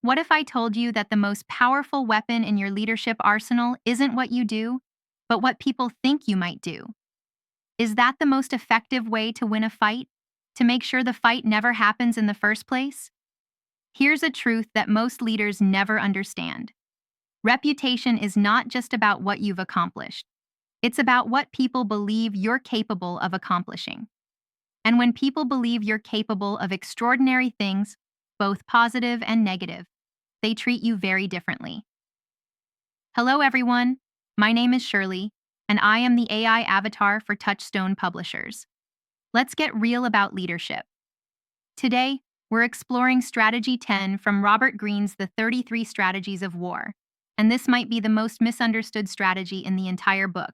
What if I told you that the most powerful weapon in your leadership arsenal isn't what you do, but what people think you might do? Is that the most effective way to win a fight? To make sure the fight never happens in the first place? Here's a truth that most leaders never understand. Reputation is not just about what you've accomplished. It's about what people believe you're capable of accomplishing. And when people believe you're capable of extraordinary things, both positive and negative, they treat you very differently. Hello, everyone. My name is Shirley, and I am the AI avatar for Touchstone Publishers. Let's get real about leadership. Today, we're exploring Strategy 10 from Robert Greene's The 33 Strategies of War, and this might be the most misunderstood strategy in the entire book.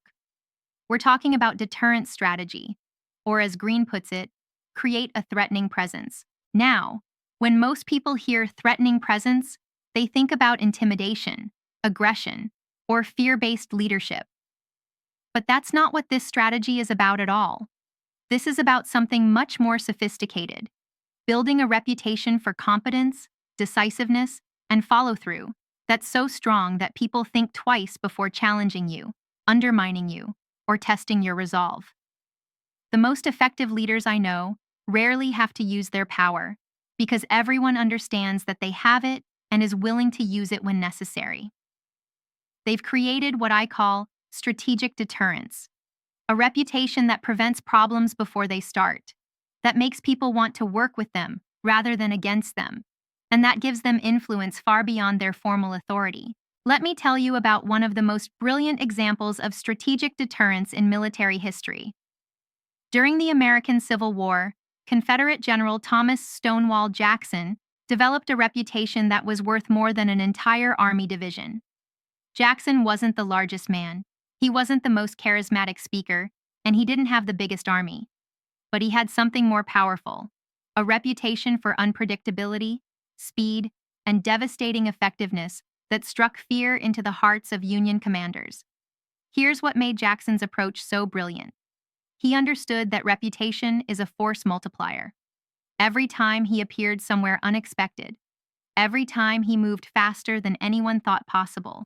We're talking about deterrence strategy, or as Greene puts it, create a threatening presence. Now, when most people hear threatening presence, they think about intimidation, aggression, or fear-based leadership. But that's not what this strategy is about at all. This is about something much more sophisticated, building a reputation for competence, decisiveness, and follow-through that's so strong that people think twice before challenging you, undermining you, or testing your resolve. The most effective leaders I know rarely have to use their power because everyone understands that they have it and is willing to use it when necessary. They've created what I call strategic deterrence, a reputation that prevents problems before they start, that makes people want to work with them rather than against them, and that gives them influence far beyond their formal authority. Let me tell you about one of the most brilliant examples of strategic deterrence in military history. During the American Civil War, Confederate General Thomas Stonewall Jackson developed a reputation that was worth more than an entire army division. Jackson wasn't the largest man, he wasn't the most charismatic speaker, and he didn't have the biggest army. But he had something more powerful, a reputation for unpredictability, speed, and devastating effectiveness that struck fear into the hearts of Union commanders. Here's what made Jackson's approach so brilliant. He understood that reputation is a force multiplier. Every time he appeared somewhere unexpected, every time he moved faster than anyone thought possible,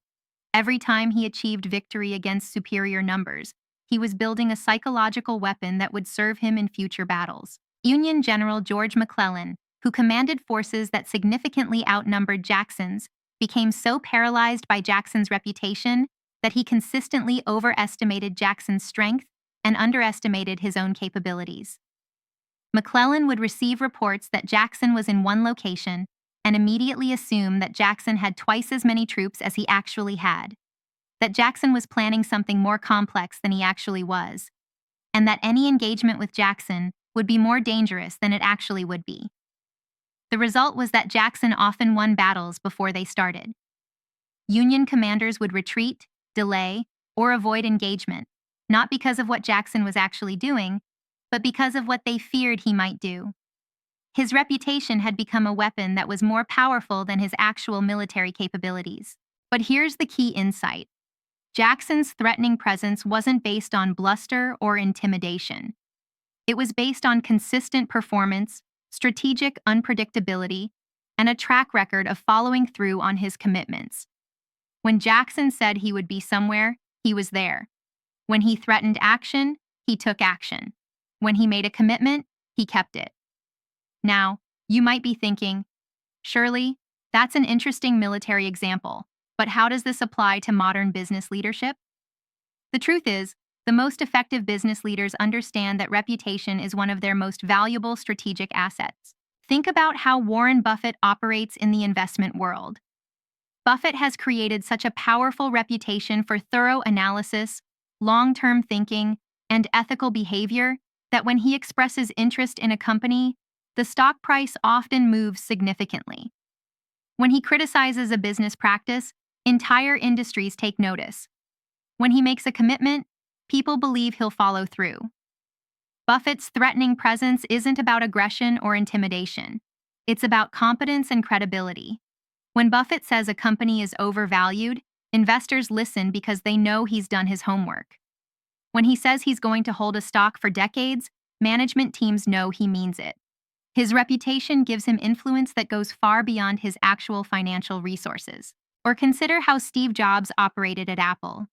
every time he achieved victory against superior numbers, he was building a psychological weapon that would serve him in future battles. Union General George McClellan, who commanded forces that significantly outnumbered Jackson's, became so paralyzed by Jackson's reputation that he consistently overestimated Jackson's strength and underestimated his own capabilities. McClellan would receive reports that Jackson was in one location and immediately assume that Jackson had twice as many troops as he actually had, that Jackson was planning something more complex than he actually was, and that any engagement with Jackson would be more dangerous than it actually would be. The result was that Jackson often won battles before they started. Union commanders would retreat, delay, or avoid engagement, not because of what Jackson was actually doing, but because of what they feared he might do. His reputation had become a weapon that was more powerful than his actual military capabilities. But here's the key insight. Jackson's threatening presence wasn't based on bluster or intimidation. It was based on consistent performance, strategic unpredictability, and a track record of following through on his commitments. When Jackson said he would be somewhere, he was there. When he threatened action, he took action. When he made a commitment, he kept it. Now, you might be thinking, Shirley, that's an interesting military example, but how does this apply to modern business leadership? The truth is, the most effective business leaders understand that reputation is one of their most valuable strategic assets. Think about how Warren Buffett operates in the investment world. Buffett has created such a powerful reputation for thorough analysis, long-term thinking, and ethical behavior that when he expresses interest in a company, the stock price often moves significantly. When he criticizes a business practice, entire industries take notice. When he makes a commitment, people believe he'll follow through. Buffett's threatening presence isn't about aggression or intimidation. It's about competence and credibility. When Buffett says a company is overvalued, investors listen because they know he's done his homework. When he says he's going to hold a stock for decades, management teams know he means it. His reputation gives him influence that goes far beyond his actual financial resources. Or consider how Steve Jobs operated at Apple.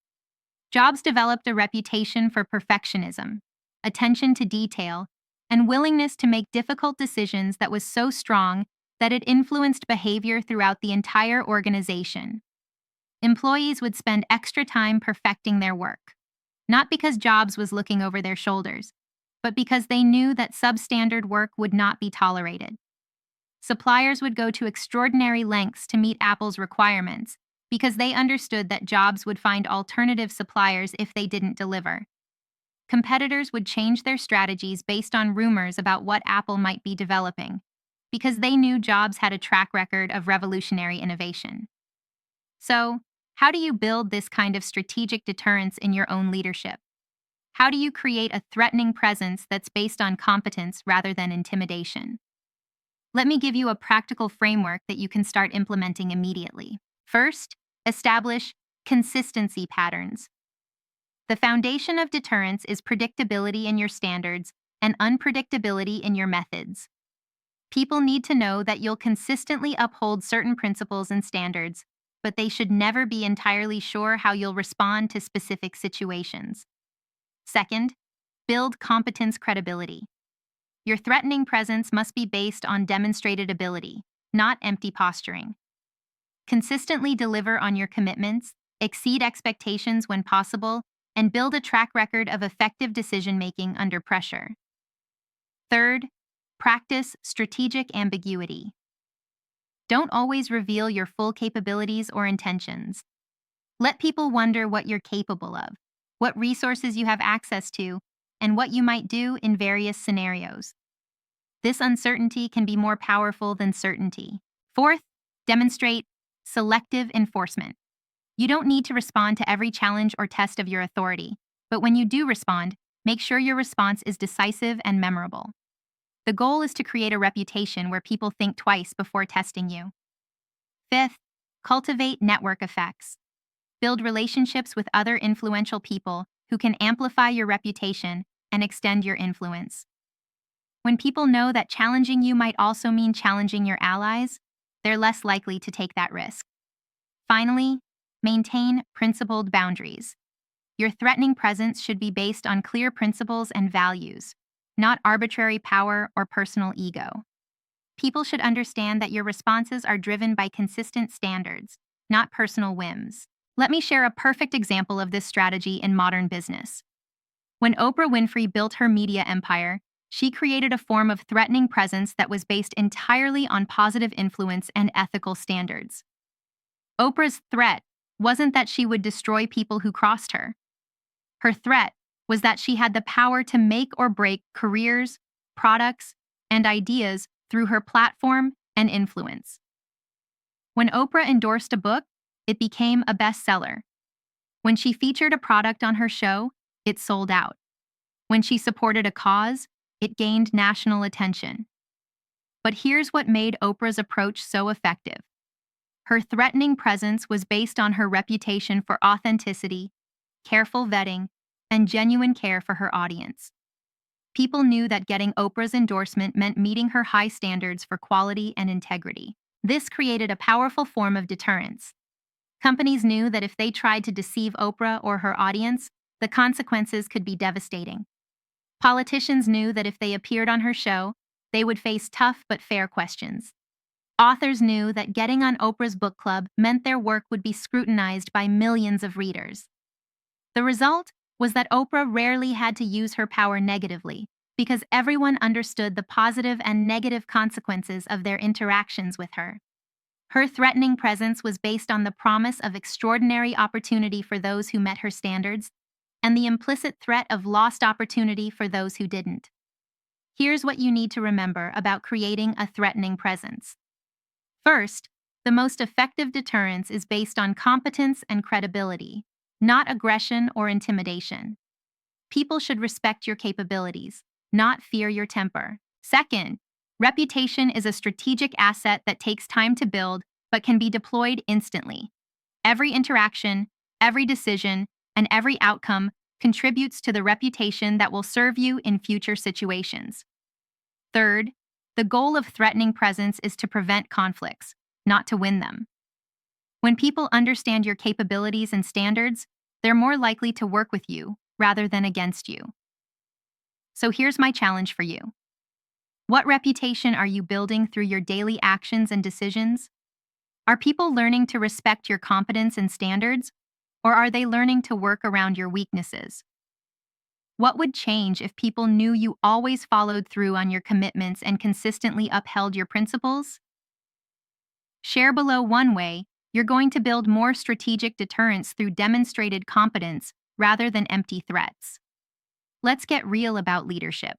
Jobs developed a reputation for perfectionism, attention to detail, and willingness to make difficult decisions that was so strong that it influenced behavior throughout the entire organization. Employees would spend extra time perfecting their work, not because Jobs was looking over their shoulders, but because they knew that substandard work would not be tolerated. Suppliers would go to extraordinary lengths to meet Apple's requirements because they understood that Jobs would find alternative suppliers if they didn't deliver. Competitors would change their strategies based on rumors about what Apple might be developing, because they knew Jobs had a track record of revolutionary innovation. So, how do you build this kind of strategic deterrence in your own leadership? How do you create a threatening presence that's based on competence rather than intimidation? Let me give you a practical framework that you can start implementing immediately. First, establish consistency patterns. The foundation of deterrence is predictability in your standards and unpredictability in your methods. People need to know that you'll consistently uphold certain principles and standards, but they should never be entirely sure how you'll respond to specific situations. Second, build competence credibility. Your threatening presence must be based on demonstrated ability, not empty posturing. Consistently deliver on your commitments, exceed expectations when possible, and build a track record of effective decision-making under pressure. Third, practice strategic ambiguity. Don't always reveal your full capabilities or intentions. Let people wonder what you're capable of, what resources you have access to, and what you might do in various scenarios. This uncertainty can be more powerful than certainty. Fourth, demonstrate selective enforcement. You don't need to respond to every challenge or test of your authority, but when you do respond, make sure your response is decisive and memorable. The goal is to create a reputation where people think twice before testing you. Fifth, cultivate network effects. Build relationships with other influential people who can amplify your reputation and extend your influence. When people know that challenging you might also mean challenging your allies, they're less likely to take that risk. Finally, maintain principled boundaries. Your threatening presence should be based on clear principles and values, not arbitrary power or personal ego. People should understand that your responses are driven by consistent standards, not personal whims. Let me share a perfect example of this strategy in modern business. When Oprah Winfrey built her media empire, she created a form of threatening presence that was based entirely on positive influence and ethical standards. Oprah's threat wasn't that she would destroy people who crossed her. Her threat was that she had the power to make or break careers, products, and ideas through her platform and influence. When Oprah endorsed a book, it became a bestseller. When she featured a product on her show, it sold out. When she supported a cause, it gained national attention. But here's what made Oprah's approach so effective. Her threatening presence was based on her reputation for authenticity, careful vetting, and genuine care for her audience. People knew that getting Oprah's endorsement meant meeting her high standards for quality and integrity. This created a powerful form of deterrence. Companies knew that if they tried to deceive Oprah or her audience, the consequences could be devastating. Politicians knew that if they appeared on her show, they would face tough but fair questions. Authors knew that getting on Oprah's book club meant their work would be scrutinized by millions of readers. The result was that Oprah rarely had to use her power negatively, because everyone understood the positive and negative consequences of their interactions with her. Her threatening presence was based on the promise of extraordinary opportunity for those who met her standards, and the implicit threat of lost opportunity for those who didn't. Here's what you need to remember about creating a threatening presence. First, the most effective deterrence is based on competence and credibility, not aggression or intimidation. People should respect your capabilities, not fear your temper. Second, reputation is a strategic asset that takes time to build but can be deployed instantly. Every interaction, every decision, and every outcome contributes to the reputation that will serve you in future situations. Third, The goal of threatening presence is to prevent conflicts, not to win them. When people understand your capabilities and standards, they're more likely to work with you rather than against you. So here's my challenge for you. What reputation are you building through your daily actions and decisions? Are people learning to respect your competence and standards, or are they learning to work around your weaknesses? What would change if people knew you always followed through on your commitments and consistently upheld your principles? Share below one way you're going to build more strategic deterrence through demonstrated competence rather than empty threats. Let's get real about leadership.